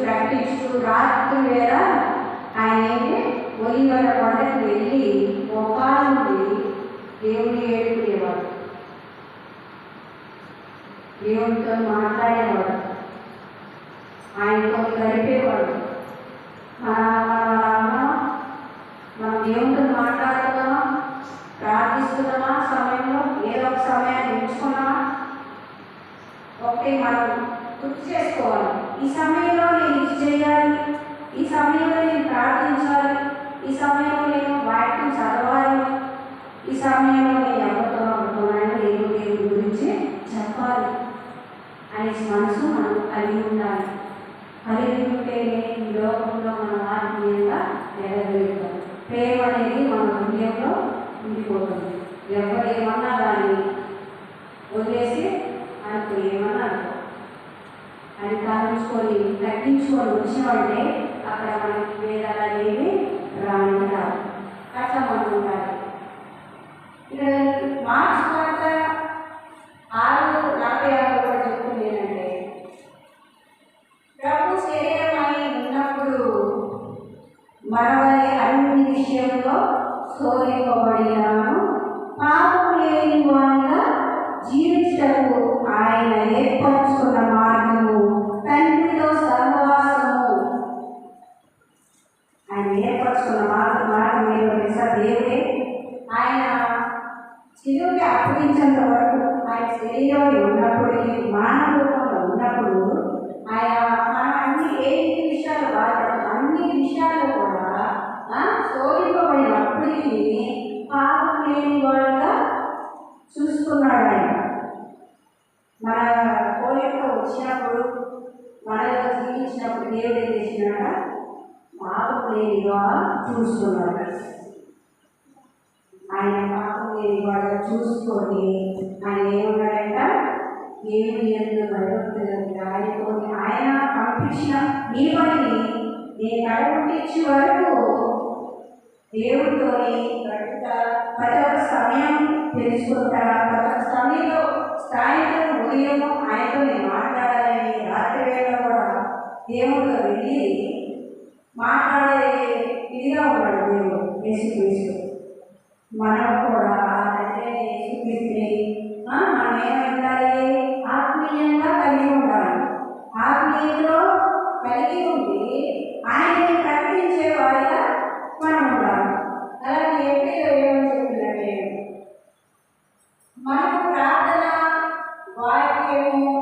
ప్రకటించు రాత్రి వేళ ఆయన ఒలివల కొండకి వెళ్ళి మోకాళ్ళ నుండి దేవుని ఏడుకునేవాడు, దేవునితో మాట్లాడేవాడు, ఆయనతో గడిపేవాడు. మనం దేవునితో మాట్లాడుతున్నామా, ప్రార్థిస్తున్నామా, సమయంలో ఏదో ఒక సమయాన్ని ఎంచుకున్నామా? ఒకటి మనం గుర్తు చేసుకోవాలి, ఈ సమయంలో నేను ఇది చేయాలి, ఈ సమయంలో నేను ప్రార్థించాలి, ఈ సమయంలో నేను వాక్యం చదవాలి, ఈ సమయంలో నేను ఎవరితో అనుకున్నాను దేవుని గురించి చెప్పాలి అనే మనసు మనం కలిగి ఉండాలి. కలిగి ఉంటేనే ఈ లోకంలో మనం ఆత్మీయంగా ఎదగలుగుతాం. ప్రేమ అనేది మన హృదయంలో ఉండిపోతుంది. ఎవరు ఏమన్నా దాన్ని వదిలేసి ఆయనకు ఏమన్నా అని తగ్గించుకొని వచ్చినామంటే అక్కడ మనకి వేదాలు అనేవి రానింటారు. అట్లా మనం ఉండాలి. ఇక్కడ మార్క్స్ వార్త 6:46 కూడా చెప్తుంది ఏంటంటే, ప్రభు శరీరమై ఉన్నప్పుడు మనవరి అన్ని విషయంలో శోధింపబడినాను, పాపం లేని వారిగా జీవించటకు ఆయన ఏర్పరచుకున్న మార్గము తండ్రితో సహవాసము. ఆయన ఏర్పరచుకున్న మార్గం ఏదో తెలుసా? దేవుడే. ఆయన శిలువకి అప్పగించేంత వరకు ఆయన శరీరంలో ఉన్నప్పుడు, మానవ రూపంలో ఉన్నప్పుడు ఆయన మన ఏ విషయాలు బాధపడతాం, అన్ని విషయాలు కూడా శోధింపబడినప్పటికీ పాపం లేని వాడుగా చూసుకున్నాడు. ఆయన మన కోరికతో వచ్చినప్పుడు, మనలో జీవించినప్పుడు దేవుడు ఏం చేసినాడ? పాపం లేనిగా చూసుకున్నాడు. ఆయన పాపం లేని వాడుగా చూసుకొని ఆయన ఏమన్నాడంట? దేవుని యందు భయభక్తులు ఆయనతో ఆయన పంపించిన నీ పనిని నేను కడగొట్టించే వరకు దేవుడితో గడుపుతా, ప్రతి ఒక్క సమయం తెలుసుకుంటా, ప్రతి ఒక్క సమయంలో సాయంత్రం ఉదయం ఆయనతో నేను మాట్లాడాలని రాత్రి వేళ కూడా దేవుడితో వెళ్ళి మాట్లాడే ఇదిగా ఉన్నాడు దేవుడు యేసుక్రీస్తు. మనం కూడా యేసుక్రీస్తుని మనం ఏమంటాలి? ఆత్మీయంగా కలిగి ఉండాలి. ఆత్మీయంలో కలిగి ఉండి ఆయన్ని ప్రకటించే వారిగా మనం ఉండాలి. అలాగే ఎప్పుడో ఏమని చెప్తుందంటే, మనకు ప్రార్థన, వాక్యము,